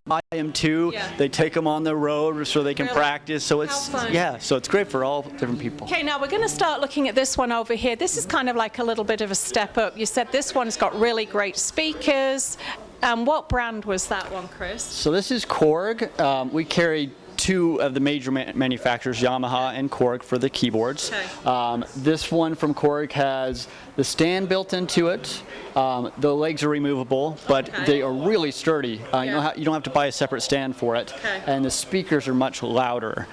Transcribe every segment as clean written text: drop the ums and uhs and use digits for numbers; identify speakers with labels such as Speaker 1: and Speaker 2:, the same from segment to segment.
Speaker 1: buy them too.
Speaker 2: Yeah.
Speaker 1: They take them on the road so they can
Speaker 2: Really?
Speaker 1: practice. So it's
Speaker 2: How fun.
Speaker 1: yeah. So it's great for all different people.
Speaker 2: Okay, now we're going to start looking at this one over here. This is kind of like a little bit of a step up. You said this one's got really great speakers. What brand was that one, Chris?
Speaker 1: So this is Korg. We carry two of the major manufacturers, Yamaha and Korg, for the keyboards.
Speaker 2: Okay.
Speaker 1: This one from Korg has the stand built into it. The legs are removable, but
Speaker 2: Okay.
Speaker 1: they are really sturdy.
Speaker 2: Yeah.
Speaker 1: You don't have to buy a separate stand for it.
Speaker 2: Okay.
Speaker 1: And the speakers are much louder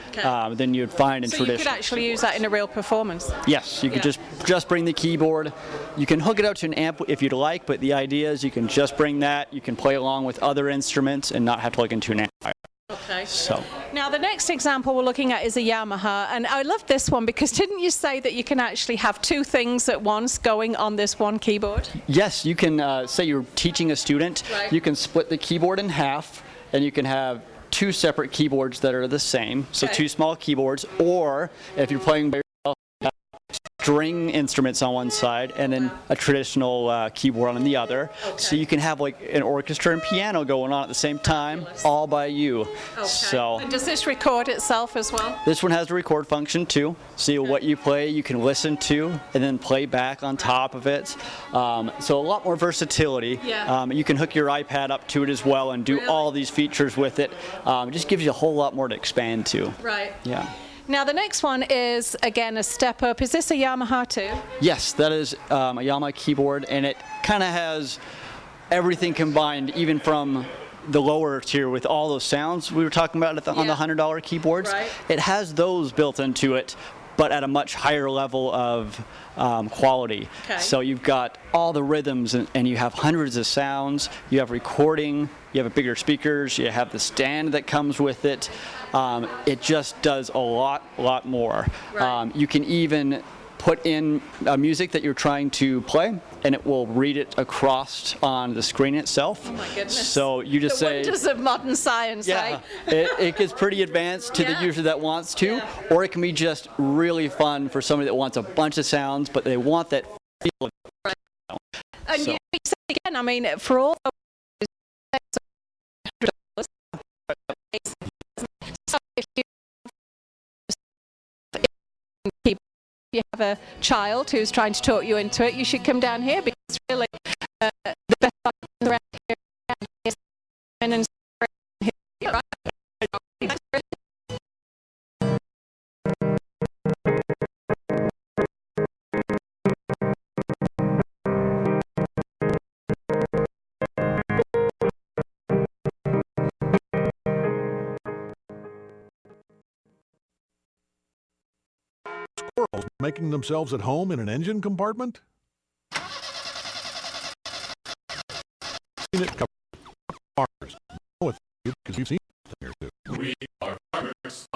Speaker 1: than you'd find in
Speaker 2: So you
Speaker 1: traditional.
Speaker 2: could actually use that in a real performance?
Speaker 1: Yes, you could
Speaker 2: Yeah.
Speaker 1: just bring the keyboard. You can hook it up to an amp if you'd like, but the idea is you can just bring that. You can play along with other instruments and not have to plug into an amplifier.
Speaker 2: Okay.
Speaker 1: So.
Speaker 2: Now the next example we're looking at is a Yamaha, and I love this one because didn't you say that you can actually have two things at once going on this one keyboard?
Speaker 1: Yes, you can say you're teaching a student.
Speaker 2: Right.
Speaker 1: You can split the keyboard in half, and you can have two separate keyboards that are the same. So
Speaker 2: Okay.
Speaker 1: two small keyboards, or if you're playing by yourself, you have string instruments on one side and then a traditional keyboard on the other.
Speaker 2: Okay.
Speaker 1: So you can have like an orchestra and piano going on at the same time,
Speaker 2: Fabulous.
Speaker 1: all by you.
Speaker 2: Okay.
Speaker 1: So.
Speaker 2: And does this record itself as well?
Speaker 1: This one has a record function too. So what you play, you can listen to and then play back on top of it. So a lot more versatility.
Speaker 2: Yeah.
Speaker 1: You can hook your iPad up to it as well and do
Speaker 2: Really?
Speaker 1: all these features with it. It just gives you a whole lot more to expand to.
Speaker 2: Right.
Speaker 1: Yeah.
Speaker 2: Now the next one is, again, a step up. Is this a Yamaha too?
Speaker 1: Yes, that is a Yamaha keyboard, and it kind of has everything combined, even from the lower tier with all those sounds we were talking about on the
Speaker 2: Yeah.
Speaker 1: $100 keyboards.
Speaker 2: Right.
Speaker 1: It has those built into it, but at a much higher level of quality.
Speaker 2: Okay.
Speaker 1: So you've got all the rhythms, and you have hundreds of sounds. You have recording. You have bigger speakers. You have the stand that comes with it. It just does a lot more.
Speaker 2: Right.
Speaker 1: You can even put in music that you're trying to play, and it will read it across on the screen itself.
Speaker 2: Oh my goodness.
Speaker 1: So you just
Speaker 2: The
Speaker 1: say,
Speaker 2: wonders of modern science,
Speaker 1: yeah,
Speaker 2: eh?
Speaker 1: it gets pretty advanced to
Speaker 2: Yeah.
Speaker 1: the user that wants to,
Speaker 2: Yeah.
Speaker 1: or it can be just really fun for somebody that wants a bunch of sounds, but they want that feel.
Speaker 2: And
Speaker 1: So-
Speaker 2: you say again, I mean, for all those so if you have a child who's trying to talk you into it, you should come down here because really the best options around here is and right?
Speaker 3: Squirrels making themselves at home in an engine compartment? Seen it come farmers. Know it because you've seen it here too.
Speaker 4: We are farmers.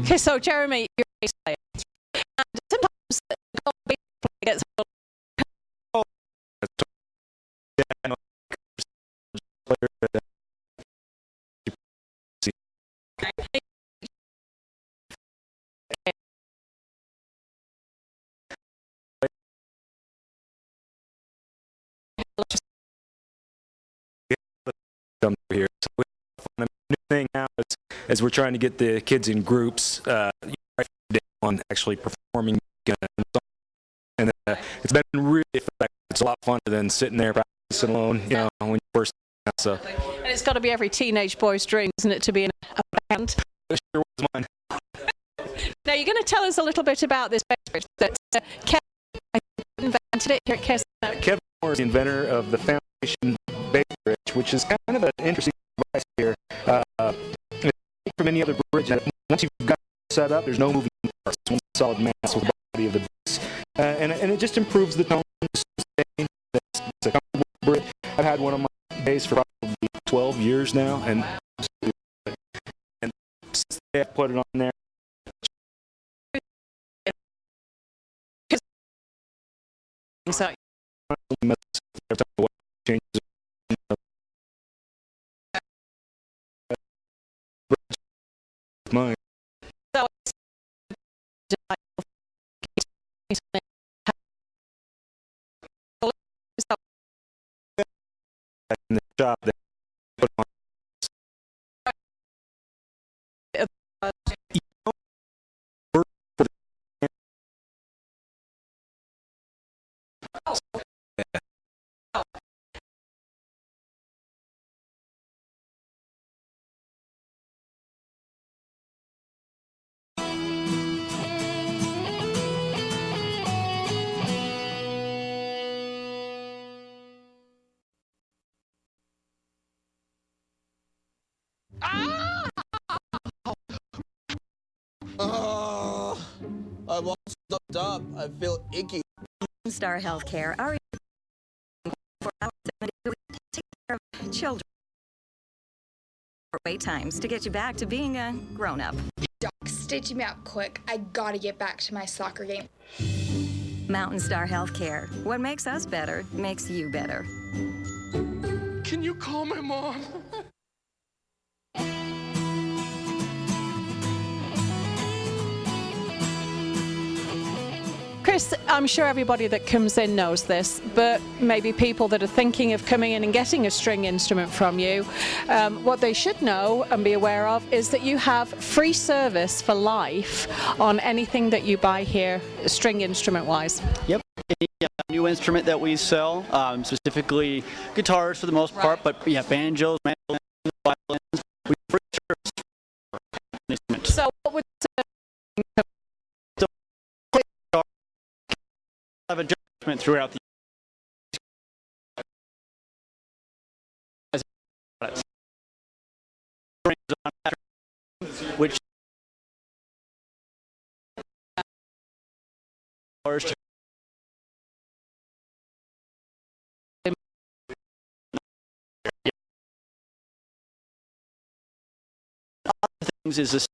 Speaker 2: Okay, so Jeremy, you're a bass player. And sometimes the bass player gets
Speaker 5: come here. So the new thing now is, as we're trying to get the kids in groups, on actually performing, and it's been really effective. It's a lot funner than sitting there practicing alone, you know, when you first. So
Speaker 2: and it's got to be every teenage boy's dream, isn't it, to be in a band?
Speaker 5: it sure was mine.
Speaker 2: Now you're going to tell us a little bit about this bass bridge that Kevin invented it here at KSL.
Speaker 5: Kevin Moore is the inventor of the Foundation Bass Bridge, which is kind of an interesting device here. From any other bridge, once you've got it set up, there's no moving parts. It's one solid mass with the body of the bass, and it just improves the tone. Sustain. It's a comfortable bridge. I've had one on my bass for probably 12 years now, and since they put it on there.
Speaker 2: So
Speaker 5: mine.
Speaker 2: So it's
Speaker 5: In the shop, they put on
Speaker 6: I'm all stuffed up. I feel icky.
Speaker 7: Star Healthcare are for hours a day take care of children. Wait times to get you back to being a grown-up.
Speaker 8: Doc, stitch me up quick. I gotta get back to my soccer game.
Speaker 7: Mountain Star Healthcare. What makes us better makes you better.
Speaker 6: Can you call my mom?
Speaker 2: Chris, I'm sure everybody that comes in knows this, but maybe people that are thinking of coming in and getting a string instrument from you, what they should know and be aware of is that you have free service for life on anything that you buy here, string instrument-wise.
Speaker 1: Yep. Any new instrument that we sell, specifically guitars for the most part, but yeah, banjos, mandolins, violins, we free service for instruments.
Speaker 2: So what would
Speaker 1: Have adjustment throughout the which things is this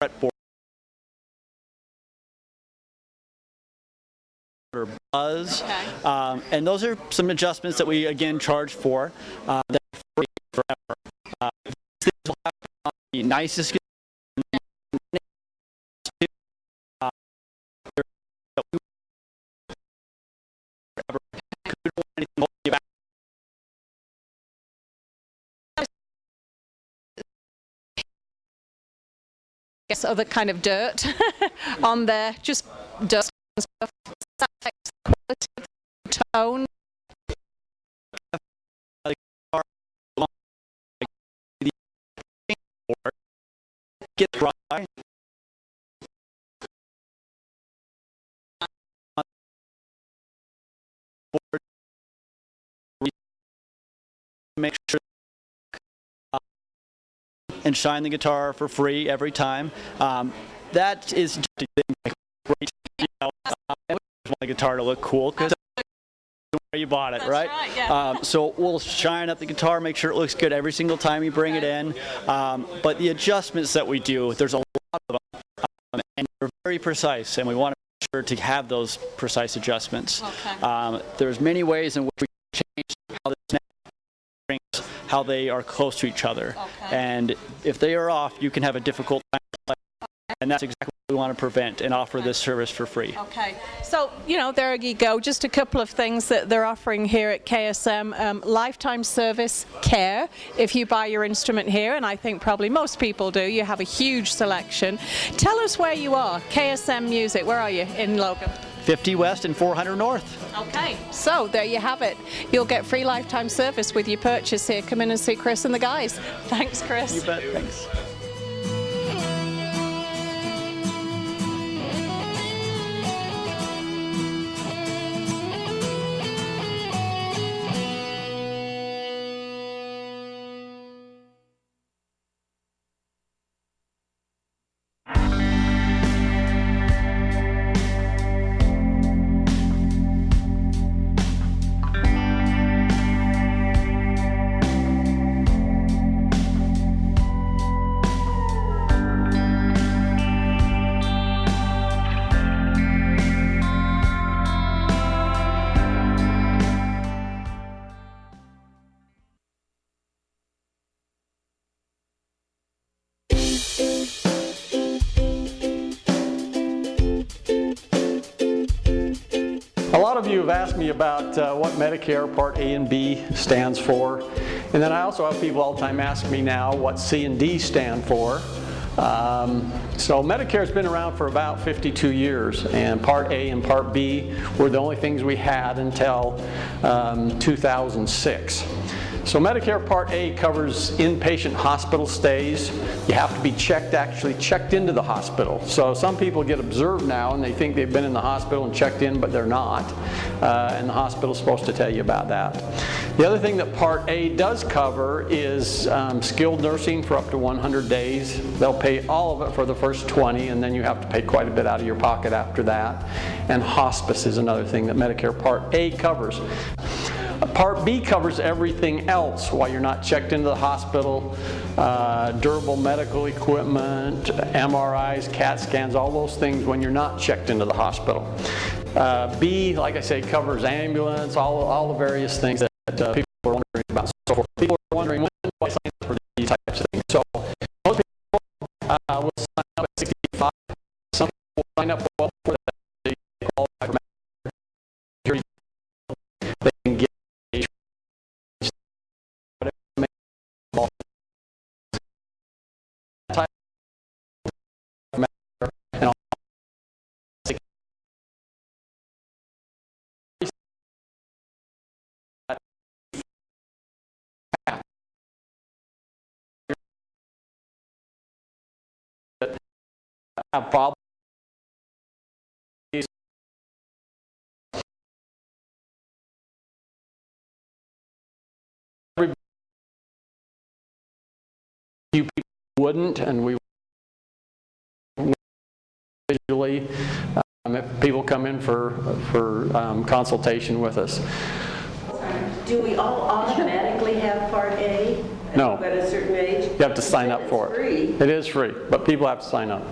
Speaker 1: fretboard or buzz, and those are some adjustments that we again charge for that are free forever. These things will have the nicest
Speaker 2: other kind of dirt on there, just dust and stuff. Quality of the tone.
Speaker 1: Get dry. Make sure and shine the guitar for free every time. That is just a great. I want the guitar to look cool because where you bought it, right?
Speaker 2: Right, yeah.
Speaker 1: So we'll shine up the guitar, make sure it looks good every single time you bring it in. But the adjustments that we do, there's a lot of them, and they're very precise, and we want to make sure to have those precise adjustments.
Speaker 2: Okay.
Speaker 1: There's many ways in which we can change how the snare strings, how they are close to each other.
Speaker 2: Okay.
Speaker 1: And if they are off, you can have a difficult time playing. And that's exactly what we want to prevent and offer this service for free.
Speaker 2: Okay, so there you go. Just a couple of things that they're offering here at KSM. Lifetime service care if you buy your instrument here, and I think probably most people do. You have a huge selection. Tell us where you are. KSM Music, where are you in Logan?
Speaker 1: 50 West and 400 North.
Speaker 2: Okay, so there you have it. You'll get free lifetime service with your purchase here. Come in and see Chris and the guys. Thanks, Chris.
Speaker 1: You bet. Thanks.
Speaker 9: lot of you have asked me about what Medicare Part A and B stands for. And then I also have people all the time ask me now what C and D stand for. So Medicare's been around for about 52 years, and Part A and Part B were the only things we had until 2006. So Medicare Part A covers inpatient hospital stays. You have to be actually checked into the hospital. So some people get observed now and they think they've been in the hospital and checked in, but they're not. And the hospital's supposed to tell you about that. The other thing that Part A does cover is skilled nursing for up to 100 days. They'll pay all of it for the first 20, and then you have to pay quite a bit out of your pocket after that. And hospice is another thing that Medicare Part A covers. Part B covers everything else while you're not checked into the hospital, durable medical equipment, MRIs, CAT scans, all those things when you're not checked into the hospital. B, like I say, covers ambulance, all the various things that people are wondering about. So people are wondering, when do I sign up for these types of things? So most people will sign up at 65. Some people will sign up well before that. They qualify for Medicare. They can get have problems. Few people wouldn't, and we visually if people come in for consultation with us.
Speaker 10: Do we all automatically have Part A?
Speaker 9: No.
Speaker 10: At a certain age?
Speaker 9: You have to sign up for it.
Speaker 10: Free.
Speaker 9: It is free, but people have to sign up.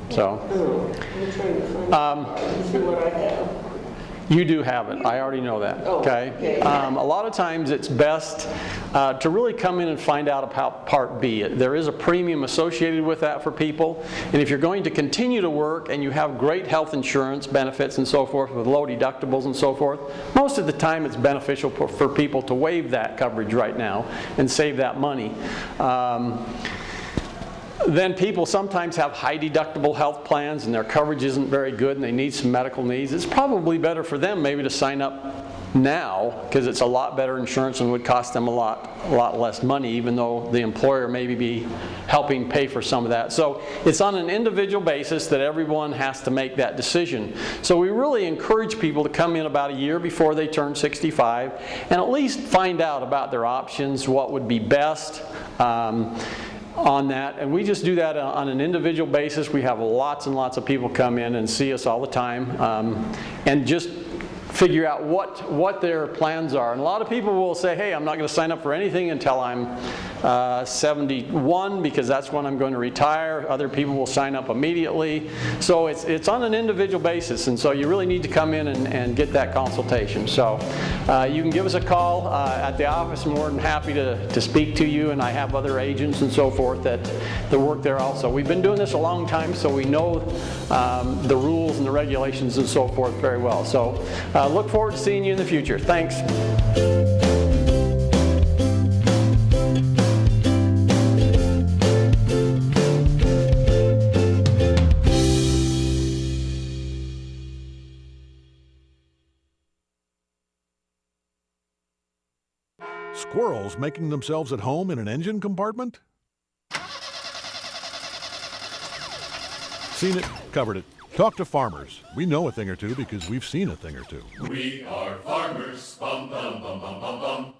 Speaker 9: So.
Speaker 10: I'm trying to find see what I have.
Speaker 9: You do have it. I already know that. Okay. A lot of times it's best to really come in and find out about Part B. There is a premium associated with that for people. And if you're going to continue to work and you have great health insurance benefits and so forth with low deductibles and so forth, most of the time it's beneficial for people to waive that coverage right now and save that money. Then people sometimes have high deductible health plans and their coverage isn't very good and they need some medical needs. It's probably better for them maybe to sign up now because it's a lot better insurance and would cost them a lot less money, even though the employer may be helping pay for some of that. So it's on an individual basis that everyone has to make that decision. So we really encourage people to come in about a year before they turn 65 and at least find out about their options, what would be best. On that, and we just do that on an individual basis. We have lots and lots of people come in and see us all the time and just figure out what their plans are. And a lot of people will say, hey, I'm not going to sign up for anything until I'm 71 because that's when I'm going to retire. Other people will sign up immediately. So it's on an individual basis, and so you really need to come in and get that consultation. So you can give us a call at the office. I'm more than happy to speak to you, and I have other agents and so forth that work there also. We've been doing this a long time, so we know the rules and the regulations and so forth very well. So look forward to seeing you in the future. Thanks.
Speaker 3: Squirrels making themselves at home in an engine compartment? Seen it, covered it. Talk to farmers. We know a thing or two because we've seen a thing or two.
Speaker 4: We are farmers. Bum, bum, bum, bum, bum, bum.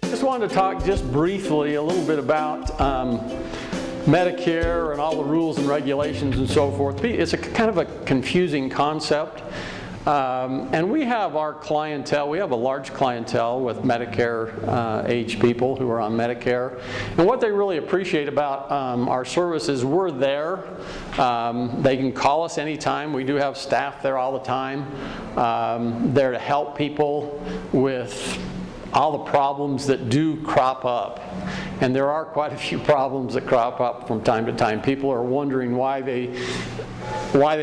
Speaker 9: Just wanted to talk just briefly a little bit about Medicare and all the rules and regulations and so forth. It's a kind of a confusing concept. And we have our clientele, we have a large clientele with Medicare age people who are on Medicare. And what they really appreciate about our service is we're there. They can call us anytime. We do have staff there all the time. There to help people with all the problems that do crop up. And there are quite a few problems that crop up from time to time. People are wondering why they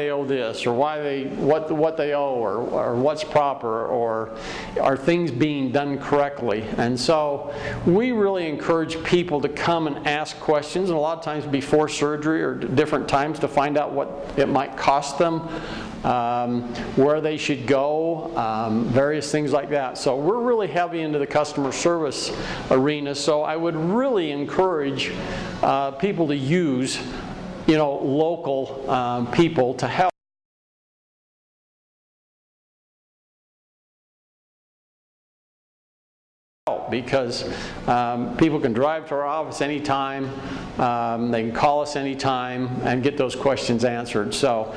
Speaker 9: owe this, or what they owe, or what's proper, or are things being done correctly. And so we really encourage people to come and ask questions, and a lot of times before surgery or different times, to find out what it might cost them, where they should go, various things like that. So we're really heavy into the customer service arena. So I would really encourage people to use, local people to help. Because people can drive to our office anytime, they can call us anytime and get those questions answered. So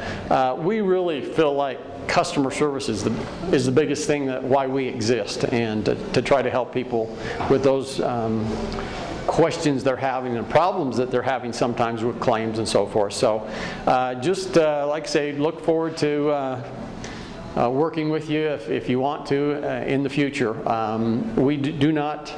Speaker 9: we really feel like customer service is the biggest thing why we exist, and to try to help people with those questions they're having and problems that they're having sometimes with claims and so forth. So just like I say, look forward to working with you if you want to in the future. We do not,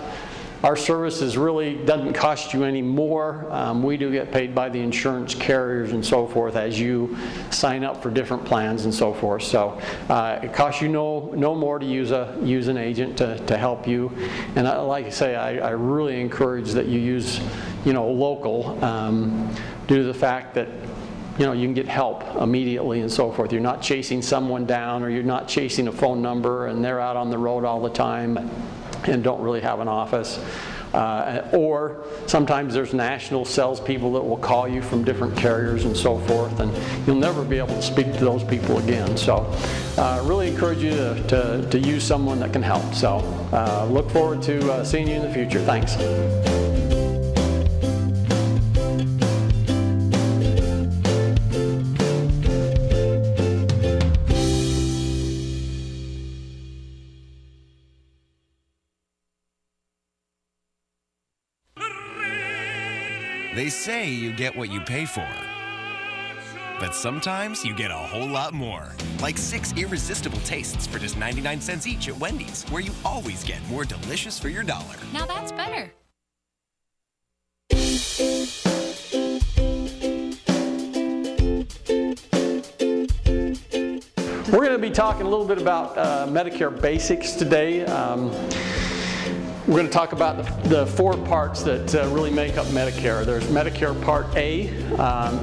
Speaker 9: our services really doesn't cost you any more. We do get paid by the insurance carriers and so forth as you sign up for different plans and so forth. So it costs you no more to use an agent to help you. And like I say, I really encourage that you use local due to the fact that you can get help immediately and so forth. You're not chasing someone down, or you're not chasing a phone number and they're out on the road all the time and don't really have an office. Or sometimes there's national salespeople that will call you from different carriers and so forth, and you'll never be able to speak to those people again. So really encourage you to use someone that can help. So look forward to seeing you in the future. Thanks.
Speaker 11: They say you get what you pay for. But sometimes you get a whole lot more. Like 6 irresistible tastes for just 99 cents each at Wendy's, where you always get more delicious for your dollar.
Speaker 12: Now that's better.
Speaker 9: We're going to be talking a little bit about Medicare Basics today. We're going to talk about the 4 parts that really make up Medicare. There's Medicare Part A.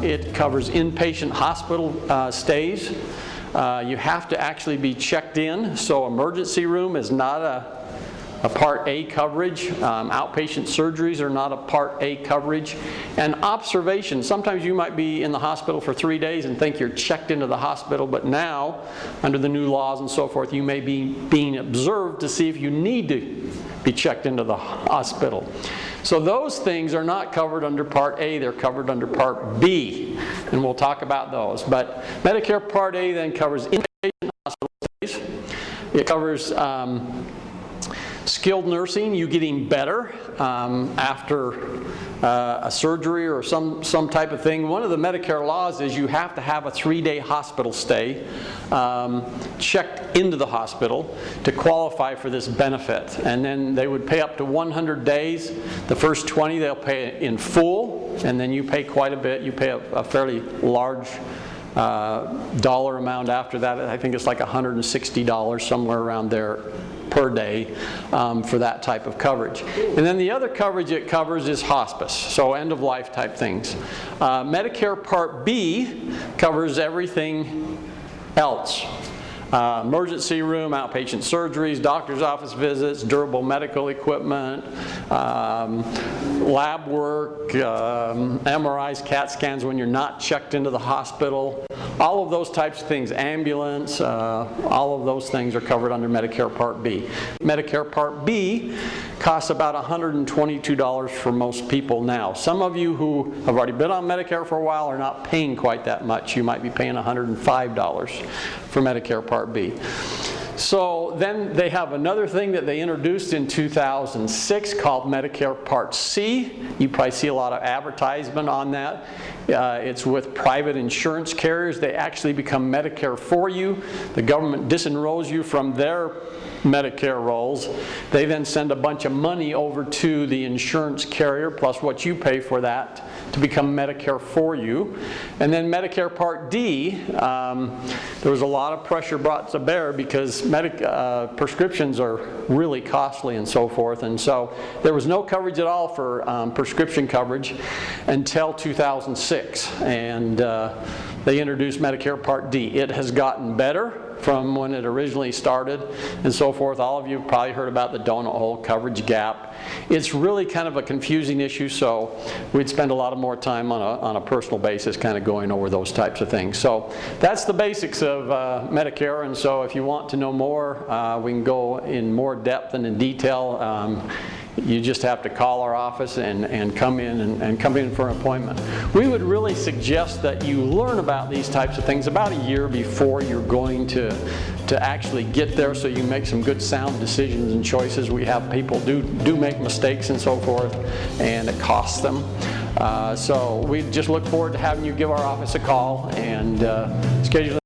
Speaker 9: It covers inpatient hospital stays. You have to actually be checked in, so emergency room is not a Part A coverage. Outpatient surgeries are not a Part A coverage. And observation, sometimes you might be in the hospital for 3 days and think you're checked into the hospital, but now, under the new laws and so forth, you may be being observed to see if you need to be checked into the hospital. So those things are not covered under Part A, they're covered under Part B, and we'll talk about those. But Medicare Part A then covers inpatient hospital stays. It covers skilled nursing, you getting better after a surgery or some type of thing. One of the Medicare laws is you have to have a 3-day hospital stay checked into the hospital to qualify for this benefit. And then they would pay up to 100 days. The first 20 they'll pay in full, and then you pay quite a bit. You pay a fairly large dollar amount after that. I think it's like $160, somewhere around there, per day for that type of coverage. And then the other coverage it covers is hospice, so end-of-life type things. Medicare Part B covers everything else. Emergency room, outpatient surgeries, doctor's office visits, durable medical equipment, lab work, MRIs, CAT scans when you're not checked into the hospital. All of those types of things, ambulance, all of those things are covered under Medicare Part B. Medicare Part B costs about $122 for most people now. Some of you who have already been on Medicare for a while are not paying quite that much. You might be paying $105 for Medicare Part B. So then they have another thing that they introduced in 2006 called Medicare Part C. You probably see a lot of advertisement on that. It's with private insurance carriers. They actually become Medicare for you. The government disenrolls you from their Medicare rolls. They then send a bunch of money over to the insurance carrier plus what you pay for that to become Medicare for you. And then Medicare Part D, there was a lot of pressure brought to bear because prescriptions are really costly and so forth, and so there was no coverage at all for prescription coverage until 2006, and they introduced Medicare Part D. It has gotten better from when it originally started and so forth. All of you have probably heard about the donut hole coverage gap. It's really kind of a confusing issue, so we'd spend a lot more time on a personal basis kind of going over those types of things. So that's the basics of Medicare, and so if you want to know more, we can go in more depth and in detail. You just have to call our office and come in and come in for an appointment. We would really suggest that you learn about these types of things about a year before you're going to actually get there, so you make some good sound decisions and choices. We have people do make mistakes and so forth, and it costs them. So we just look forward to having you give our office a call and schedule